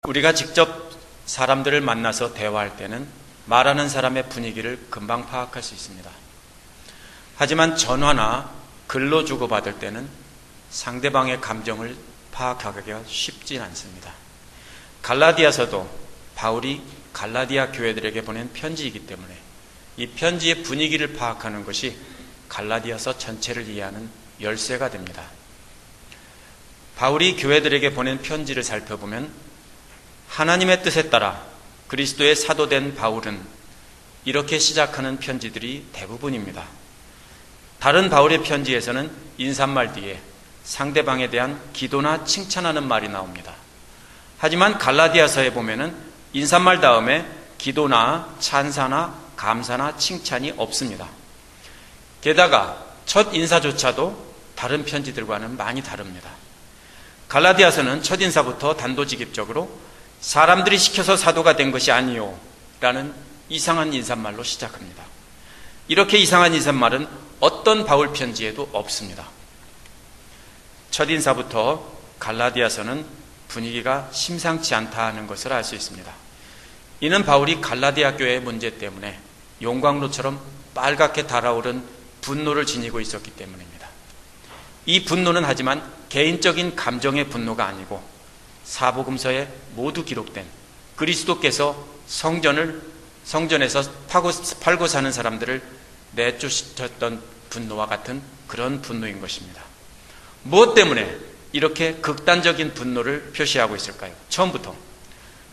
우리가 직접 사람들을 만나서 대화할 때는 말하는 사람의 분위기를 금방 파악할 수 있습니다. 하지만 전화나 글로 주고받을 때는 상대방의 감정을 파악하기가 쉽지 않습니다. 갈라디아서도 바울이 갈라디아 교회들에게 보낸 편지이기 때문에 이 편지의 분위기를 파악하는 것이 갈라디아서 전체를 이해하는 열쇠가 됩니다. 바울이 교회들에게 보낸 편지를 살펴보면 하나님의 뜻에 따라 그리스도의 사도된 바울은 이렇게 시작하는 편지들이 대부분입니다. 다른 바울의 편지에서는 인사말 뒤에 상대방에 대한 기도나 칭찬하는 말이 나옵니다. 하지만 갈라디아서에 보면은 인사말 다음에 기도나 찬사나 감사나 칭찬이 없습니다. 게다가 첫 인사조차도 다른 편지들과는 많이 다릅니다. 갈라디아서는 첫 인사부터 단도직입적으로 사람들이 시켜서 사도가 된 것이 아니요 라는 이상한 인사말로 시작합니다. 이렇게 이상한 인사말은 어떤 바울 편지에도 없습니다. 첫 인사부터 갈라디아서는 분위기가 심상치 않다 하는 것을 알 수 있습니다. 이는 바울이 갈라디아 교회의 문제 때문에 용광로처럼 빨갛게 달아오른 분노를 지니고 있었기 때문입니다. 이 분노는 하지만 개인적인 감정의 분노가 아니고 사복음서에 모두 기록된 그리스도께서 성전에서 팔고 사는 사람들을 내쫓으셨던 분노와 같은 그런 분노인 것입니다. 무엇 때문에 이렇게 극단적인 분노를 표시하고 있을까요? 처음부터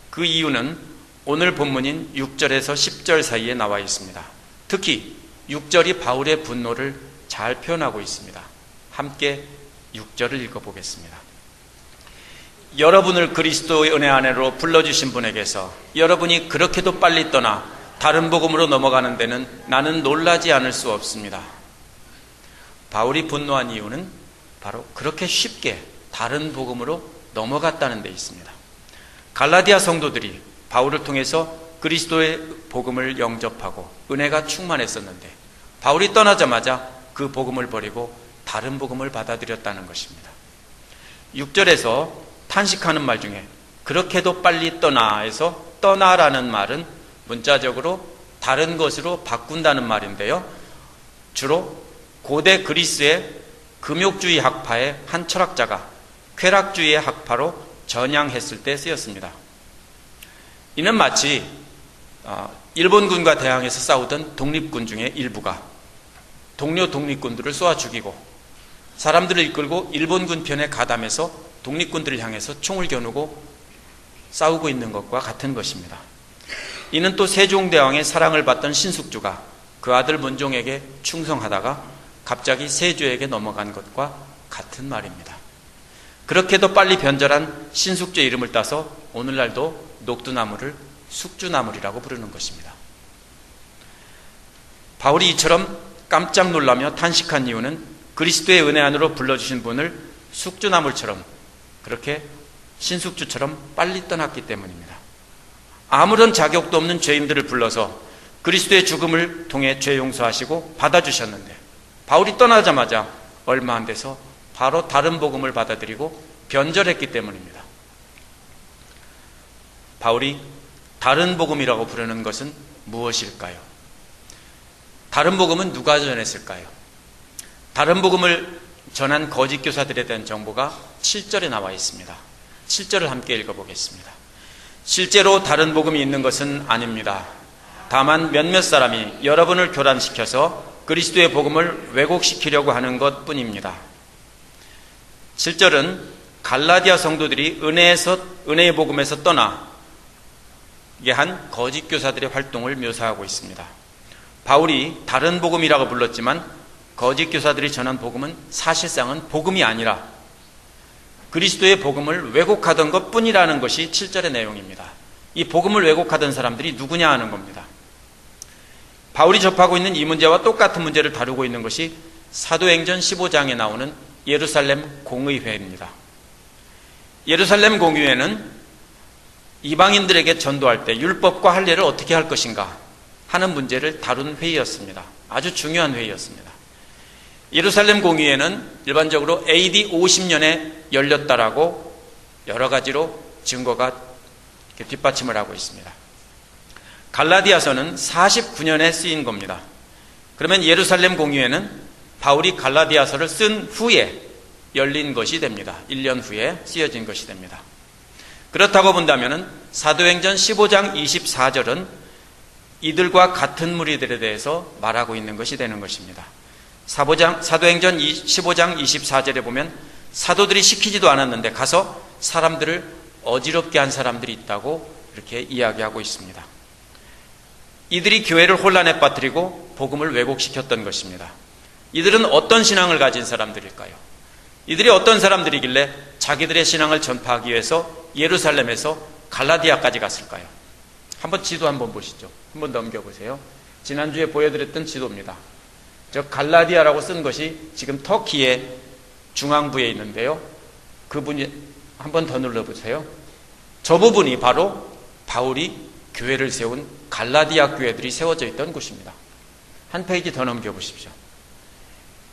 그 이유는 오늘 본문인 6절에서 10절 사이에 나와 있습니다. 특히 6절이 바울의 분노를 잘 표현하고 있습니다. 함께 6절을 읽어보겠습니다. 여러분을 그리스도의 은혜 안으로 불러주신 분에게서 여러분이 그렇게도 빨리 떠나 다른 복음으로 넘어가는 데는 나는 놀라지 않을 수 없습니다. 바울이 분노한 이유는 바로 그렇게 쉽게 다른 복음으로 넘어갔다는 데 있습니다. 갈라디아 성도들이 바울을 통해서 그리스도의 복음을 영접하고 은혜가 충만했었는데 바울이 떠나자마자 그 복음을 버리고 다른 복음을 받아들였다는 것입니다. 6절에서 탄식하는 말 중에 그렇게도 빨리 떠나에서 떠나라는 말은 문자적으로 다른 것으로 바꾼다는 말인데요. 주로 고대 그리스의 금욕주의 학파의 한 철학자가 쾌락주의의 학파로 전향했을 때 쓰였습니다. 이는 마치 일본군과 대항해서 싸우던 독립군 중에 일부가 동료 독립군들을 쏘아 죽이고 사람들을 이끌고 일본군 편에 가담해서 독립군들을 향해서 총을 겨누고 싸우고 있는 것과 같은 것입니다. 이는 또 세종대왕의 사랑을 받던 신숙주가 그 아들 문종에게 충성하다가 갑자기 세조에게 넘어간 것과 같은 말입니다. 그렇게도 빨리 변절한 신숙주의 이름을 따서 오늘날도 녹두나무를 숙주나물이라고 부르는 것입니다. 바울이 이처럼 깜짝 놀라며 탄식한 이유는 그리스도의 은혜 안으로 불러주신 분을 숙주나물처럼 그렇게 신숙주처럼 빨리 떠났기 때문입니다. 아무런 자격도 없는 죄인들을 불러서 그리스도의 죽음을 통해 죄 용서하시고 받아주셨는데 바울이 떠나자마자 얼마 안 돼서 바로 다른 복음을 받아들이고 변절했기 때문입니다. 바울이 다른 복음이라고 부르는 것은 무엇일까요? 다른 복음은 누가 전했을까요? 다른 복음을 전한 거짓 교사들에 대한 정보가 7절에 나와 있습니다. 7절을 함께 읽어보겠습니다. 실제로 다른 복음이 있는 것은 아닙니다. 다만 몇몇 사람이 여러분을 교란시켜서 그리스도의 복음을 왜곡시키려고 하는 것뿐입니다. 7절은 갈라디아 성도들이 은혜의 복음에서 떠나 한 거짓 교사들의 활동을 묘사하고 있습니다. 바울이 다른 복음이라고 불렀지만 거짓 교사들이 전한 복음은 사실상은 복음이 아니라 그리스도의 복음을 왜곡하던 것뿐이라는 것이 7절의 내용입니다. 이 복음을 왜곡하던 사람들이 누구냐 하는 겁니다. 바울이 접하고 있는 이 문제와 똑같은 문제를 다루고 있는 것이 사도행전 15장에 나오는 예루살렘 공의회입니다. 예루살렘 공의회는 이방인들에게 전도할 때 율법과 할례를 어떻게 할 것인가 하는 문제를 다룬 회의였습니다. 아주 중요한 회의였습니다. 예루살렘 공의회는 일반적으로 AD 50년에 열렸다라고 여러 가지로 증거가 뒷받침을 하고 있습니다. 갈라디아서는 49년에 쓰인 겁니다. 그러면 예루살렘 공의회는 바울이 갈라디아서를 쓴 후에 열린 것이 됩니다. 1년 후에 쓰여진 것이 됩니다. 그렇다고 본다면 사도행전 15장 24절은 이들과 같은 무리들에 대해서 말하고 있는 것이 되는 것입니다. 사도행전 15장 24절에 보면 사도들이 시키지도 않았는데 가서 사람들을 어지럽게 한 사람들이 있다고 이렇게 이야기하고 있습니다. 이들이 교회를 혼란에 빠뜨리고 복음을 왜곡시켰던 것입니다. 이들은 어떤 신앙을 가진 사람들일까요? 이들이 어떤 사람들이길래 자기들의 신앙을 전파하기 위해서 예루살렘에서 갈라디아까지 갔을까요? 한번 지도 한번 보시죠. 한번 넘겨보세요. 지난주에 보여드렸던 지도입니다. 저 갈라디아라고 쓴 것이 지금 터키의 중앙부에 있는데요. 그분이 한번 더 눌러보세요. 저 부분이 바로 바울이 교회를 세운 갈라디아 교회들이 세워져 있던 곳입니다. 한 페이지 더 넘겨보십시오.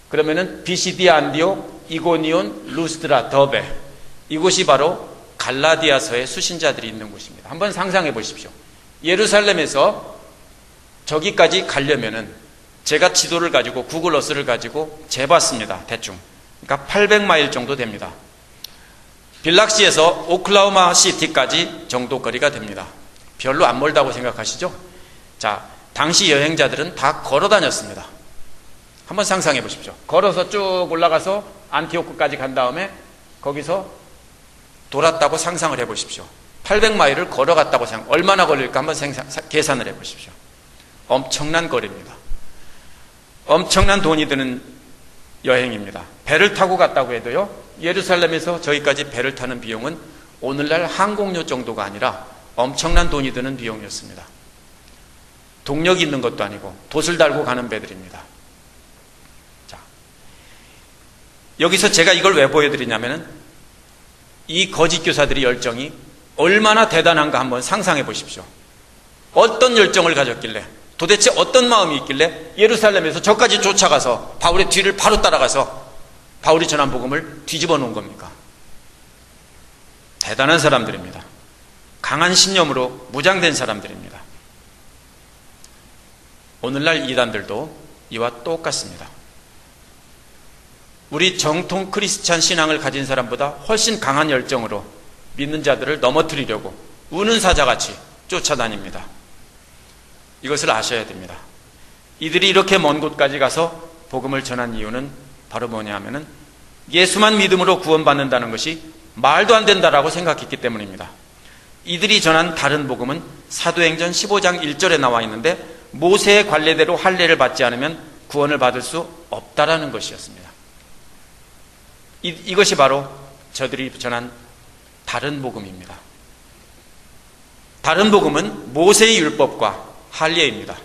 그러면은 비시디아, 안디옥, 이고니온, 루스드라, 더베, 이곳이 바로 갈라디아서의 수신자들이 있는 곳입니다. 한번 상상해 보십시오. 예루살렘에서 저기까지 가려면은 제가 지도를 가지고 구글 어스를 가지고 재봤습니다. 대충. 그러니까 800마일 정도 됩니다. 빌락시에서 오클라호마 시티까지 정도 거리가 됩니다. 별로 안 멀다고 생각하시죠? 자, 당시 여행자들은 다 걸어 다녔습니다. 한번 상상해 보십시오. 걸어서 쭉 올라가서 안티오크까지 간 다음에 거기서 돌았다고 상상을 해 보십시오. 800마일을 걸어갔다고 얼마나 걸릴까 한번 계산을 해 보십시오. 엄청난 거리입니다. 엄청난 돈이 드는 여행입니다. 배를 타고 갔다고 해도요, 예루살렘에서 저기까지 배를 타는 비용은 오늘날 항공료 정도가 아니라 엄청난 돈이 드는 비용이었습니다. 동력이 있는 것도 아니고 돛을 달고 가는 배들입니다. 자, 여기서 제가 이걸 왜 보여드리냐면은 이 거짓 교사들의 열정이 얼마나 대단한가 한번 상상해 보십시오. 어떤 열정을 가졌길래, 도대체 어떤 마음이 있길래 예루살렘에서 저까지 쫓아가서 바울의 뒤를 바로 따라가서 바울이 전한 복음을 뒤집어 놓은 겁니까? 대단한 사람들입니다. 강한 신념으로 무장된 사람들입니다. 오늘날 이단들도 이와 똑같습니다. 우리 정통 크리스찬 신앙을 가진 사람보다 훨씬 강한 열정으로 믿는 자들을 넘어뜨리려고 우는 사자같이 쫓아다닙니다. 이것을 아셔야 됩니다. 이들이 이렇게 먼 곳까지 가서 복음을 전한 이유는 바로 뭐냐 하면은 예수만 믿음으로 구원받는다는 것이 말도 안 된다라고 생각했기 때문입니다. 이들이 전한 다른 복음은 사도행전 15장 1절에 나와 있는데 모세의 관례대로 할례를 받지 않으면 구원을 받을 수 없다라는 것이었습니다. 이것이 바로 저들이 전한 다른 복음입니다. 다른 복음은 모세의 율법과 할례입니다.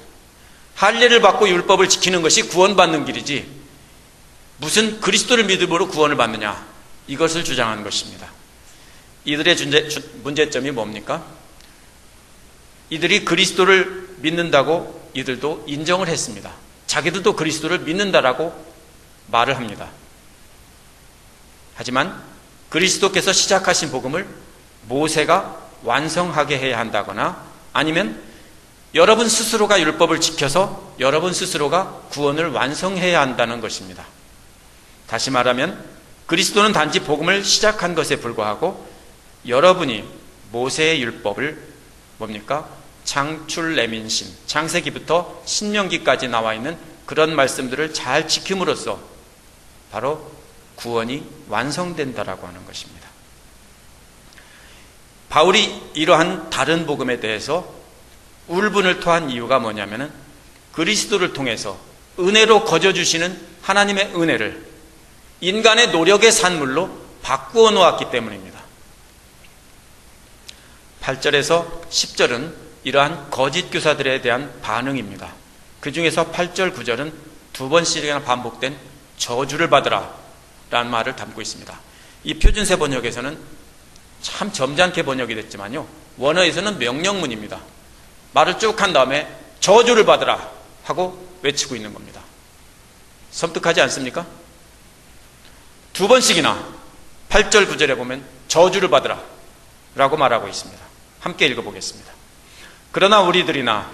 할례를 받고 율법을 지키는 것이 구원받는 길이지 무슨 그리스도를 믿음으로 구원을 받느냐, 이것을 주장하는 것입니다. 이들의 문제점이 뭡니까? 이들이 그리스도를 믿는다고 이들도 인정을 했습니다. 자기들도 그리스도를 믿는다라고 말을 합니다. 하지만 그리스도께서 시작하신 복음을 모세가 완성하게 해야 한다거나 아니면 여러분 스스로가 율법을 지켜서 여러분 스스로가 구원을 완성해야 한다는 것입니다. 다시 말하면 그리스도는 단지 복음을 시작한 것에 불과하고 여러분이 모세의 율법을 뭡니까? 창출 레민신, 창세기부터 신명기까지 나와 있는 그런 말씀들을 잘 지킴으로써 바로 구원이 완성된다라고 하는 것입니다. 바울이 이러한 다른 복음에 대해서 울분을 토한 이유가 뭐냐면은 그리스도를 통해서 은혜로 거저주시는 하나님의 은혜를 인간의 노력의 산물로 바꾸어 놓았기 때문입니다. 8절에서 10절은 이러한 거짓 교사들에 대한 반응입니다. 그 중에서 8절, 9절은 두 번씩이나 반복된 저주를 받으라 라는 말을 담고 있습니다. 이 표준세 번역에서는 참 점잖게 번역이 됐지만요, 원어에서는 명령문입니다. 말을 쭉 한 다음에 저주를 받으라 하고 외치고 있는 겁니다. 섬뜩하지 않습니까? 두 번씩이나 8절, 9절에 보면 저주를 받으라 라고 말하고 있습니다. 함께 읽어보겠습니다. 그러나 우리들이나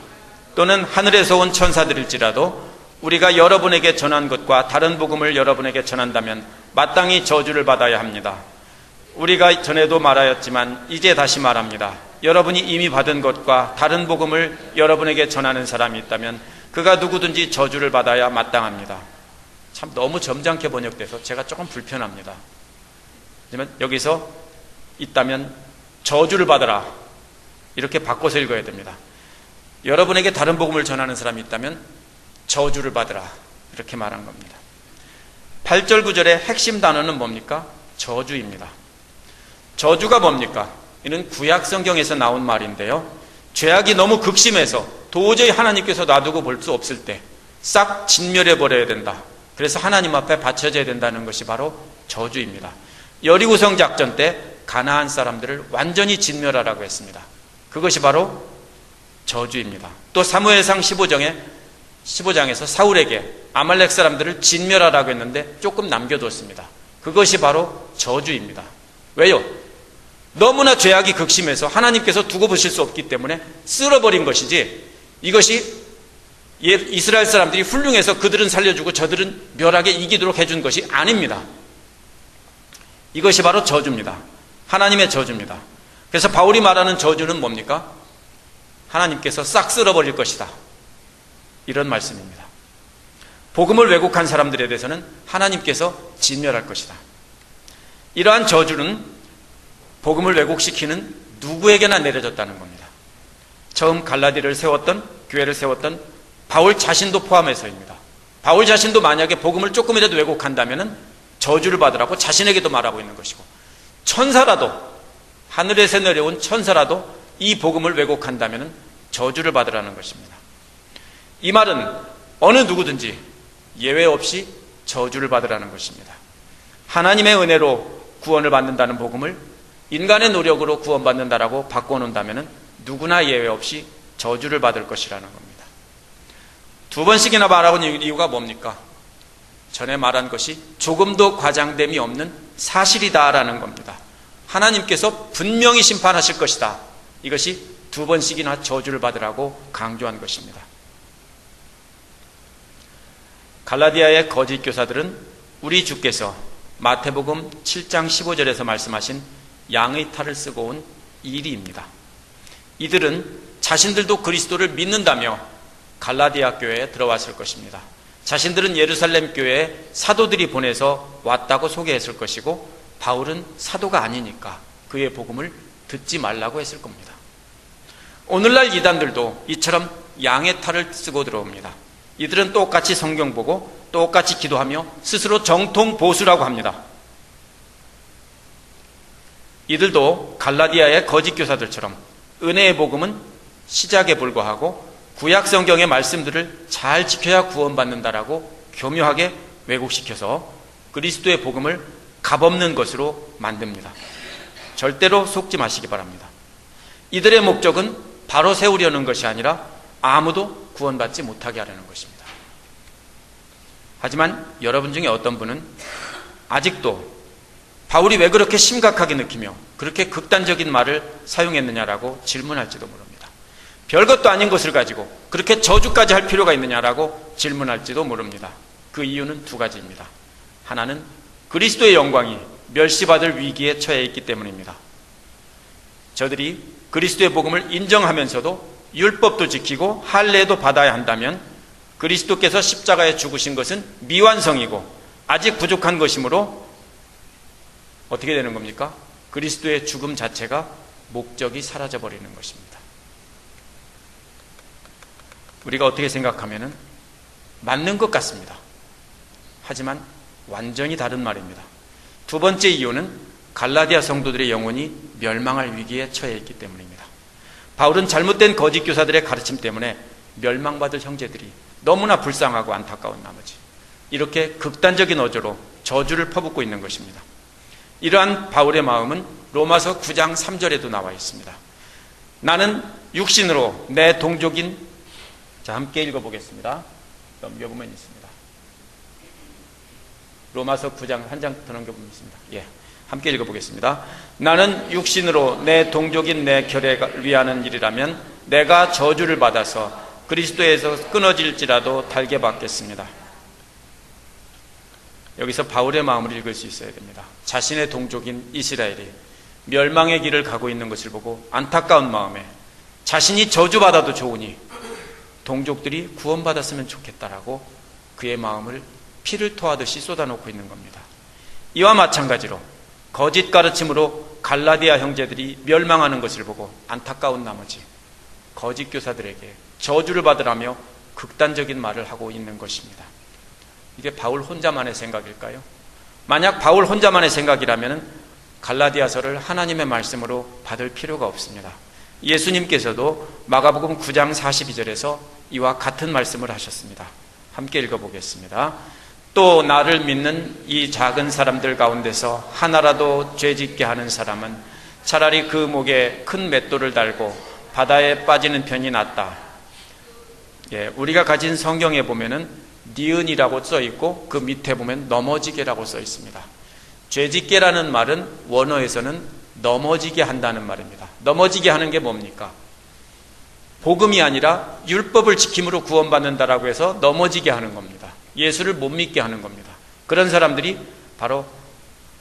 또는 하늘에서 온 천사들일지라도 우리가 여러분에게 전한 것과 다른 복음을 여러분에게 전한다면 마땅히 저주를 받아야 합니다. 우리가 전에도 말하였지만 이제 다시 말합니다. 여러분이 이미 받은 것과 다른 복음을 여러분에게 전하는 사람이 있다면 그가 누구든지 저주를 받아야 마땅합니다. 참 너무 점잖게 번역돼서 제가 조금 불편합니다. 하지만 여기서 있다면 저주를 받아라 이렇게 바꿔서 읽어야 됩니다. 여러분에게 다른 복음을 전하는 사람이 있다면 저주를 받으라 이렇게 말한 겁니다. 8절 9절의 핵심 단어는 뭡니까? 저주입니다. 저주가 뭡니까? 이는 구약 성경에서 나온 말인데요, 죄악이 너무 극심해서 도저히 하나님께서 놔두고 볼 수 없을 때 싹 진멸해 버려야 된다. 그래서 하나님 앞에 바쳐져야 된다는 것이 바로 저주입니다. 여리고성 작전 때 가나안 사람들을 완전히 진멸하라고 했습니다. 그것이 바로 저주입니다. 또 사무엘상 15장에서 사울에게 아말렉 사람들을 진멸하라고 했는데 조금 남겨뒀습니다. 그것이 바로 저주입니다. 왜요? 너무나 죄악이 극심해서 하나님께서 두고 보실 수 없기 때문에 쓸어버린 것이지, 이것이 이스라엘 사람들이 훌륭해서 그들은 살려주고 저들은 멸하게 이기도록 해준 것이 아닙니다. 이것이 바로 저주입니다. 하나님의 저주입니다. 그래서 바울이 말하는 저주는 뭡니까? 하나님께서 싹 쓸어버릴 것이다, 이런 말씀입니다. 복음을 왜곡한 사람들에 대해서는 하나님께서 진멸할 것이다. 이러한 저주는 복음을 왜곡시키는 누구에게나 내려졌다는 겁니다. 처음 갈라디아를 세웠던, 교회를 세웠던 바울 자신도 포함해서입니다. 바울 자신도 만약에 복음을 조금이라도 왜곡한다면 저주를 받으라고 자신에게도 말하고 있는 것이고, 천사라도, 하늘에서 내려온 천사라도 이 복음을 왜곡한다면 저주를 받으라는 것입니다. 이 말은 어느 누구든지 예외 없이 저주를 받으라는 것입니다. 하나님의 은혜로 구원을 받는다는 복음을 인간의 노력으로 구원받는다라고 바꿔놓는다면 누구나 예외 없이 저주를 받을 것이라는 겁니다. 두 번씩이나 말하고 있는 이유가 뭡니까? 전에 말한 것이 조금도 과장됨이 없는 사실이다라는 겁니다. 하나님께서 분명히 심판하실 것이다. 이것이 두 번씩이나 저주를 받으라고 강조한 것입니다. 갈라디아의 거짓 교사들은 우리 주께서 마태복음 7장 15절에서 말씀하신 양의 탈을 쓰고 온 이리입니다. 이들은 자신들도 그리스도를 믿는다며 갈라디아 교회에 들어왔을 것입니다. 자신들은 예루살렘 교회에 사도들이 보내서 왔다고 소개했을 것이고, 바울은 사도가 아니니까 그의 복음을 듣지 말라고 했을 겁니다. 오늘날 이단들도 이처럼 양의 탈을 쓰고 들어옵니다. 이들은 똑같이 성경 보고 똑같이 기도하며 스스로 정통 보수라고 합니다. 이들도 갈라디아의 거짓 교사들처럼 은혜의 복음은 시작에 불과하고 구약 성경의 말씀들을 잘 지켜야 구원받는다라고 교묘하게 왜곡시켜서 그리스도의 복음을 값없는 것으로 만듭니다. 절대로 속지 마시기 바랍니다. 이들의 목적은 바로 세우려는 것이 아니라 아무도 구원받지 못하게 하려는 것입니다. 하지만 여러분 중에 어떤 분은 아직도 바울이 왜 그렇게 심각하게 느끼며 그렇게 극단적인 말을 사용했느냐라고 질문할지도 모릅니다. 별것도 아닌 것을 가지고 그렇게 저주까지 할 필요가 있느냐라고 질문할지도 모릅니다. 그 이유는 두 가지입니다. 하나는 그리스도의 영광이 멸시받을 위기에 처해 있기 때문입니다. 저들이 그리스도의 복음을 인정하면서도 율법도 지키고 할례도 받아야 한다면 그리스도께서 십자가에 죽으신 것은 미완성이고 아직 부족한 것이므로 어떻게 되는 겁니까? 그리스도의 죽음 자체가 목적이 사라져버리는 것입니다. 우리가 어떻게 생각하면 맞는 것 같습니다. 하지만 완전히 다른 말입니다. 두 번째 이유는 갈라디아 성도들의 영혼이 멸망할 위기에 처해 있기 때문입니다. 바울은 잘못된 거짓 교사들의 가르침 때문에 멸망받을 형제들이 너무나 불쌍하고 안타까운 나머지 이렇게 극단적인 어조로 저주를 퍼붓고 있는 것입니다. 이러한 바울의 마음은 로마서 9장 3절에도 나와 있습니다. 나는 육신으로 내 동족인, 자 함께 읽어보겠습니다. 넘겨보면 있습니다. 로마서 9장 한 장 더 넘겨보면 있습니다. 예, 함께 읽어보겠습니다. 나는 육신으로 내 동족인 내 결애를 위하는 일이라면 내가 저주를 받아서 그리스도에서 끊어질지라도 달게 받겠습니다. 여기서 바울의 마음을 읽을 수 있어야 됩니다. 자신의 동족인 이스라엘이 멸망의 길을 가고 있는 것을 보고 안타까운 마음에 자신이 저주받아도 좋으니 동족들이 구원받았으면 좋겠다라고 그의 마음을 피를 토하듯이 쏟아놓고 있는 겁니다. 이와 마찬가지로 거짓 가르침으로 갈라디아 형제들이 멸망하는 것을 보고 안타까운 나머지 거짓 교사들에게 저주를 받으라며 극단적인 말을 하고 있는 것입니다. 이게 바울 혼자만의 생각일까요? 만약 바울 혼자만의 생각이라면 갈라디아서를 하나님의 말씀으로 받을 필요가 없습니다. 예수님께서도 마가복음 9장 42절에서 이와 같은 말씀을 하셨습니다. 함께 읽어보겠습니다. 또 나를 믿는 이 작은 사람들 가운데서 하나라도 죄짓게 하는 사람은 차라리 그 목에 큰 맷돌을 달고 바다에 빠지는 편이 낫다. 우리가 가진 성경에 보면은 니은이라고 써 있고 그 밑에 보면 넘어지게라고 써 있습니다. 죄짓게라는 말은 원어에서는 넘어지게 한다는 말입니다. 넘어지게 하는 게 뭡니까? 복음이 아니라 율법을 지킴으로 구원받는다라고 해서 넘어지게 하는 겁니다. 예수를 못 믿게 하는 겁니다. 그런 사람들이 바로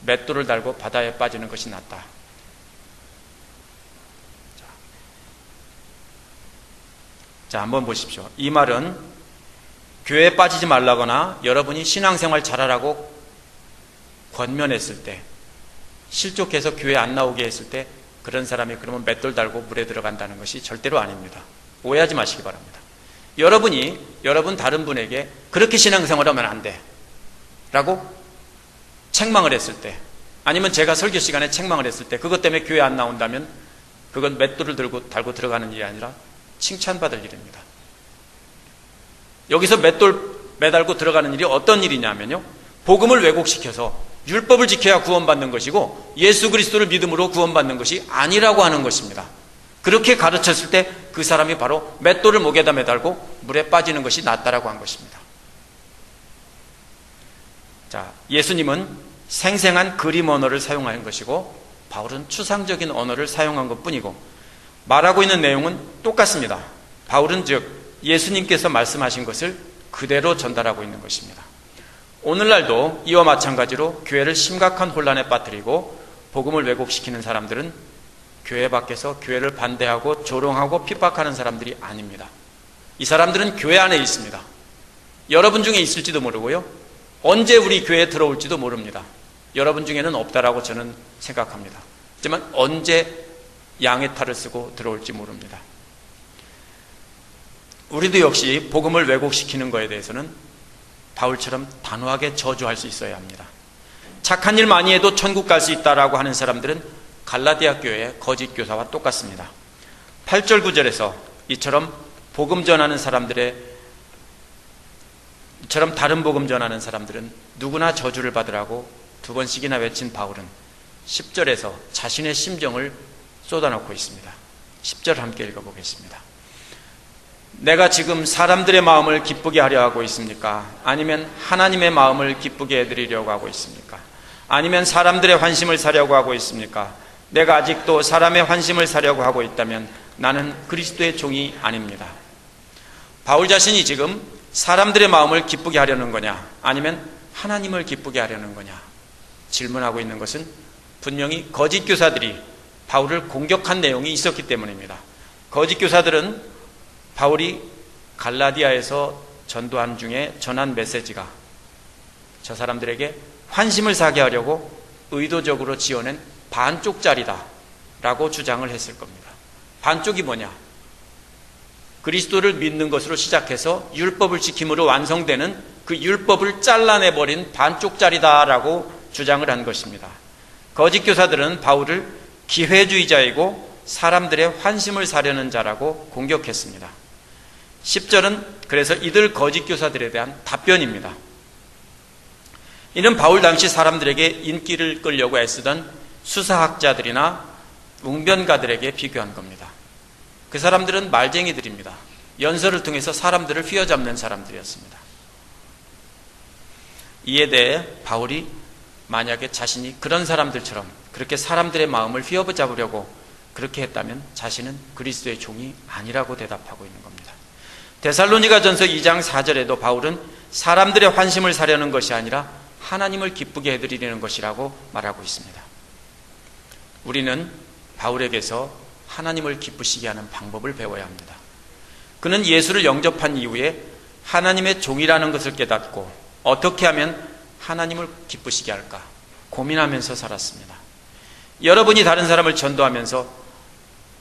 맷돌을 달고 바다에 빠지는 것이 낫다. 자, 한번 보십시오. 이 말은 교회에 빠지지 말라거나 여러분이 신앙생활 잘하라고 권면했을 때, 실족해서 교회 안 나오게 했을 때 그런 사람이 그러면 맷돌 달고 물에 들어간다는 것이 절대로 아닙니다. 오해하지 마시기 바랍니다. 여러분이 여러분 다른 분에게 그렇게 신앙생활하면 안 돼 라고 책망을 했을 때, 아니면 제가 설교 시간에 책망을 했을 때 그것 때문에 교회 안 나온다면 그건 맷돌을 달고 들어가는 일이 아니라 칭찬받을 일입니다. 여기서 맷돌 매달고 들어가는 일이 어떤 일이냐면요, 복음을 왜곡시켜서 율법을 지켜야 구원받는 것이고 예수 그리스도를 믿음으로 구원받는 것이 아니라고 하는 것입니다. 그렇게 가르쳤을 때 그 사람이 바로 맷돌을 목에다 매달고 물에 빠지는 것이 낫다라고 한 것입니다. 자, 예수님은 생생한 그림 언어를 사용한 것이고 바울은 추상적인 언어를 사용한 것뿐이고 말하고 있는 내용은 똑같습니다. 바울은 즉 예수님께서 말씀하신 것을 그대로 전달하고 있는 것입니다. 오늘날도 이와 마찬가지로 교회를 심각한 혼란에 빠뜨리고 복음을 왜곡시키는 사람들은 교회 밖에서 교회를 반대하고 조롱하고 핍박하는 사람들이 아닙니다. 이 사람들은 교회 안에 있습니다. 여러분 중에 있을지도 모르고요, 언제 우리 교회에 들어올지도 모릅니다. 여러분 중에는 없다라고 저는 생각합니다. 하지만 언제 양의 탈을 쓰고 들어올지 모릅니다. 우리도 역시 복음을 왜곡시키는 것에 대해서는 바울처럼 단호하게 저주할 수 있어야 합니다. 착한 일 많이 해도 천국 갈 수 있다라고 하는 사람들은 갈라디아 교회의 거짓 교사와 똑같습니다. 8절 9절에서 이처럼 복음 전하는 사람들의 이처럼 다른 복음 전하는 사람들은 누구나 저주를 받으라고 2번씩이나 외친 바울은 10절에서 자신의 심정을 쏟아놓고 있습니다. 10절 함께 읽어보겠습니다. 내가 지금 사람들의 마음을 기쁘게 하려 하고 있습니까? 아니면 하나님의 마음을 기쁘게 해드리려고 하고 있습니까? 아니면 사람들의 환심을 사려고 하고 있습니까? 내가 아직도 사람의 환심을 사려고 하고 있다면 나는 그리스도의 종이 아닙니다. 바울 자신이 지금 사람들의 마음을 기쁘게 하려는 거냐, 아니면 하나님을 기쁘게 하려는 거냐 질문하고 있는 것은 분명히 거짓 교사들이 바울을 공격한 내용이 있었기 때문입니다. 거짓 교사들은 바울이 갈라디아에서 전도한 중에 전한 메시지가 저 사람들에게 환심을 사게 하려고 의도적으로 지어낸 반쪽짜리다 라고 주장을 했을 겁니다. 반쪽이 뭐냐? 그리스도를 믿는 것으로 시작해서 율법을 지킴으로 완성되는 그 율법을 잘라내버린 반쪽짜리다 라고 주장을 한 것입니다. 거짓 교사들은 바울을 기회주의자이고 사람들의 환심을 사려는 자라고 공격했습니다. 10절은 그래서 이들 거짓 교사들에 대한 답변입니다. 이는 바울 당시 사람들에게 인기를 끌려고 애쓰던 수사학자들이나 웅변가들에게 비교한 겁니다. 그 사람들은 말쟁이들입니다. 연설을 통해서 사람들을 휘어잡는 사람들이었습니다. 이에 대해 바울이 만약에 자신이 그런 사람들처럼 그렇게 사람들의 마음을 휘어잡으려고 그렇게 했다면 자신은 그리스도의 종이 아니라고 대답하고 있는 겁니다. 데살로니가전서 2장 4절에도 바울은 사람들의 환심을 사려는 것이 아니라 하나님을 기쁘게 해드리려는 것이라고 말하고 있습니다. 우리는 바울에게서 하나님을 기쁘시게 하는 방법을 배워야 합니다. 그는 예수를 영접한 이후에 하나님의 종이라는 것을 깨닫고 어떻게 하면 하나님을 기쁘시게 할까 고민하면서 살았습니다. 여러분이 다른 사람을 전도하면서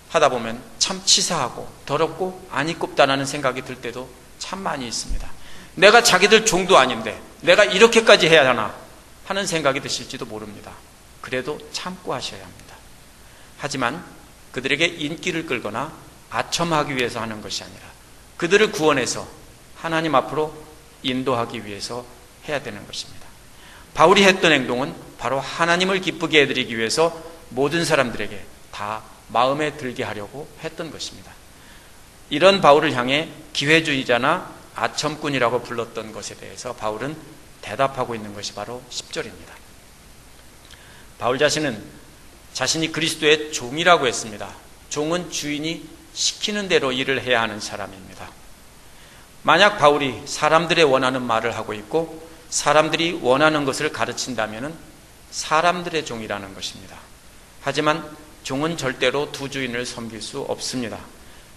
하다 보면 참 치사하고 더럽고 안이 꼽다라는 생각이 들 때도 참 많이 있습니다. 내가 자기들 종도 아닌데 내가 이렇게까지 해야 하나 하는 생각이 드실지도 모릅니다. 그래도 참고 하셔야 합니다. 하지만 그들에게 인기를 끌거나 아첨하기 위해서 하는 것이 아니라 그들을 구원해서 하나님 앞으로 인도하기 위해서 해야 되는 것입니다. 바울이 했던 행동은 바로 하나님을 기쁘게 해드리기 위해서 모든 사람들에게 다 마음에 들게 하려고 했던 것입니다. 이런 바울을 향해 기회주의자나 아첨꾼이라고 불렀던 것에 대해서 바울은 대답하고 있는 것이 바로 10절입니다. 바울 자신은 자신이 그리스도의 종이라고 했습니다. 종은 주인이 시키는 대로 일을 해야 하는 사람입니다. 만약 바울이 사람들의 원하는 말을 하고 있고 사람들이 원하는 것을 가르친다면 사람들의 종이라는 것입니다. 하지만 종은 절대로 두 주인을 섬길 수 없습니다.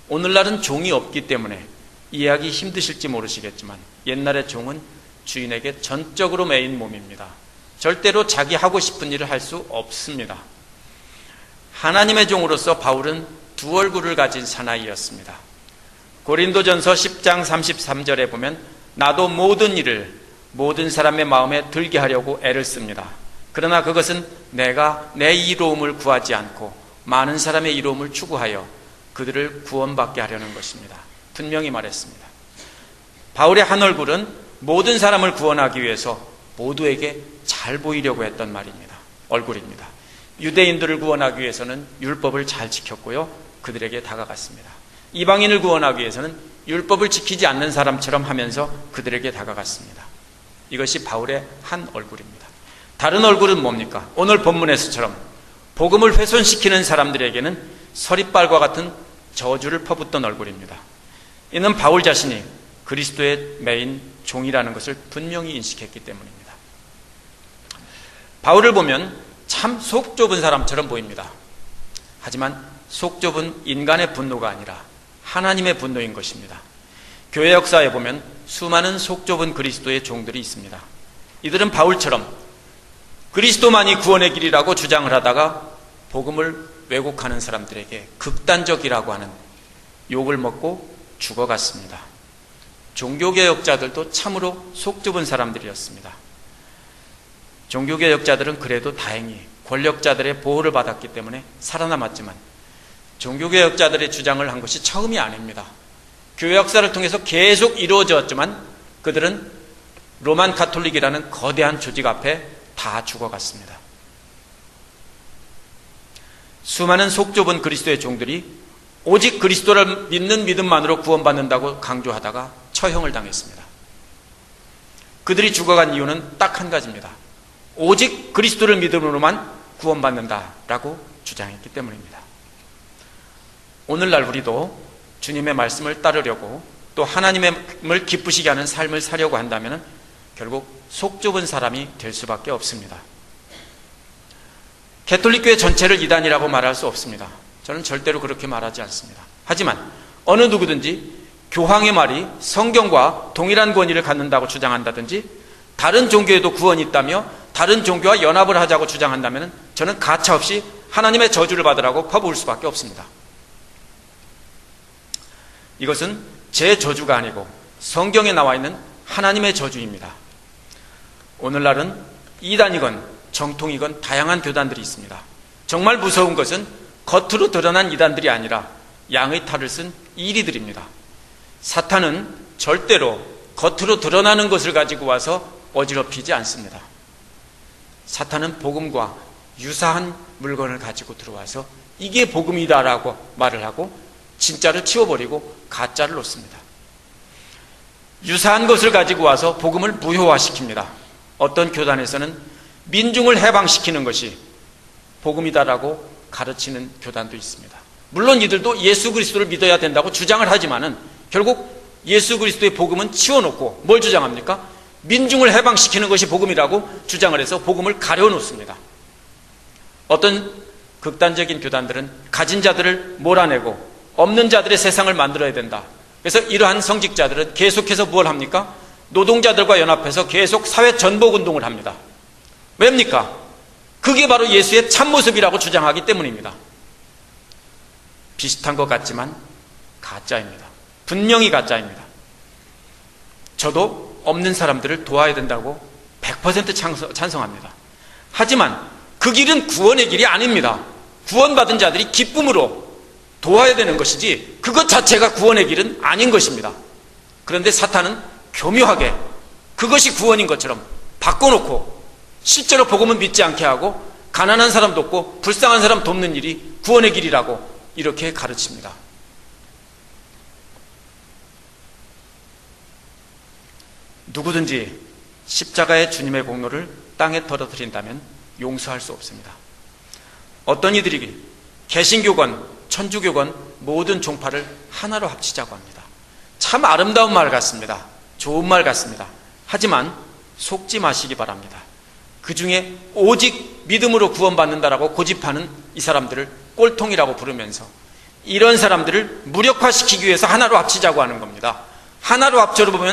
오늘날은 종이 없기 때문에 이해하기 힘드실지 모르시겠지만 옛날의 종은 주인에게 전적으로 매인 몸입니다. 절대로 자기 하고 싶은 일을 할 수 없습니다. 하나님의 종으로서 바울은 두 얼굴을 가진 사나이였습니다. 고린도전서 10장 33절에 보면 나도 모든 일을 모든 사람의 마음에 들게 하려고 애를 씁니다. 그러나 그것은 내가 내 이로움을 구하지 않고 많은 사람의 이로움을 추구하여 그들을 구원받게 하려는 것입니다. 분명히 말했습니다. 바울의 한 얼굴은 모든 사람을 구원하기 위해서 모두에게 잘 보이려고 했던 말입니다. 얼굴입니다. 유대인들을 구원하기 위해서는 율법을 잘 지켰고요. 그들에게 다가갔습니다. 이방인을 구원하기 위해서는 율법을 지키지 않는 사람처럼 하면서 그들에게 다가갔습니다. 이것이 바울의 한 얼굴입니다. 다른 얼굴은 뭡니까? 오늘 본문에서처럼 복음을 훼손시키는 사람들에게는 서리빨과 같은 저주를 퍼붓던 얼굴입니다. 이는 바울 자신이 그리스도의 메인 종이라는 것을 분명히 인식했기 때문입니다. 바울을 보면 참 속 좁은 사람처럼 보입니다. 하지만 속 좁은 인간의 분노가 아니라 하나님의 분노인 것입니다. 교회 역사에 보면 수많은 속 좁은 그리스도의 종들이 있습니다. 이들은 바울처럼 그리스도만이 구원의 길이라고 주장을 하다가 복음을 왜곡하는 사람들에게 극단적이라고 하는 욕을 먹고 죽어갔습니다. 종교개혁자들도 참으로 속 좁은 사람들이었습니다. 종교개혁자들은 그래도 다행히 권력자들의 보호를 받았기 때문에 살아남았지만 종교개혁자들의 주장을 한 것이 처음이 아닙니다. 교회 역사를 통해서 계속 이루어졌지만 그들은 로만 가톨릭이라는 거대한 조직 앞에 다 죽어갔습니다. 수많은 속 좁은 그리스도의 종들이 오직 그리스도를 믿는 믿음만으로 구원받는다고 강조하다가 처형을 당했습니다. 그들이 죽어간 이유는 딱 한 가지입니다. 오직 그리스도를 믿음으로만 구원받는다라고 주장했기 때문입니다. 오늘날 우리도 주님의 말씀을 따르려고 또 하나님을 기쁘시게 하는 삶을 사려고 한다면 결국 속 좁은 사람이 될 수밖에 없습니다. 가톨릭교회 전체를 이단이라고 말할 수 없습니다. 저는 절대로 그렇게 말하지 않습니다. 하지만 어느 누구든지 교황의 말이 성경과 동일한 권위를 갖는다고 주장한다든지 다른 종교에도 구원이 있다며 다른 종교와 연합을 하자고 주장한다면 저는 가차없이 하나님의 저주를 받으라고 퍼부을 수밖에 없습니다. 이것은 제 저주가 아니고 성경에 나와 있는 하나님의 저주입니다. 오늘날은 이단이건 정통이건 다양한 교단들이 있습니다. 정말 무서운 것은 겉으로 드러난 이단들이 아니라 양의 탈을 쓴 이리들입니다. 사탄은 절대로 겉으로 드러나는 것을 가지고 와서 어지럽히지 않습니다. 사탄은 복음과 유사한 물건을 가지고 들어와서 이게 복음이다라고 말을 하고 진짜를 치워버리고 가짜를 놓습니다. 유사한 것을 가지고 와서 복음을 무효화시킵니다. 어떤 교단에서는 민중을 해방시키는 것이 복음이다라고 가르치는 교단도 있습니다. 물론 이들도 예수 그리스도를 믿어야 된다고 주장을 하지만은 결국 예수 그리스도의 복음은 치워놓고 뭘 주장합니까? 민중을 해방시키는 것이 복음이라고 주장을 해서 복음을 가려놓습니다. 어떤 극단적인 교단들은 가진 자들을 몰아내고 없는 자들의 세상을 만들어야 된다. 그래서 이러한 성직자들은 계속해서 뭘 합니까? 노동자들과 연합해서 계속 사회 전복 운동을 합니다. 왜입니까? 그게 바로 예수의 참모습이라고 주장하기 때문입니다. 비슷한 것 같지만 가짜입니다. 분명히 가짜입니다. 저도 없는 사람들을 도와야 된다고 100% 찬성합니다. 하지만 그 길은 구원의 길이 아닙니다. 구원받은 자들이 기쁨으로 도와야 되는 것이지 그것 자체가 구원의 길은 아닌 것입니다. 그런데 사탄은 교묘하게 그것이 구원인 것처럼 바꿔놓고 실제로 복음은 믿지 않게 하고 가난한 사람 돕고 불쌍한 사람 돕는 일이 구원의 길이라고 이렇게 가르칩니다. 누구든지 십자가의 주님의 공로를 땅에 떨어뜨린다면 용서할 수 없습니다. 어떤 이들이 개신교건, 천주교건 모든 종파를 하나로 합치자고 합니다. 참 아름다운 말 같습니다. 좋은 말 같습니다. 하지만 속지 마시기 바랍니다. 그 중에 오직 믿음으로 구원받는다라고 고집하는 이 사람들을 꼴통이라고 부르면서 이런 사람들을 무력화시키기 위해서 하나로 합치자고 하는 겁니다. 하나로 합쳐보면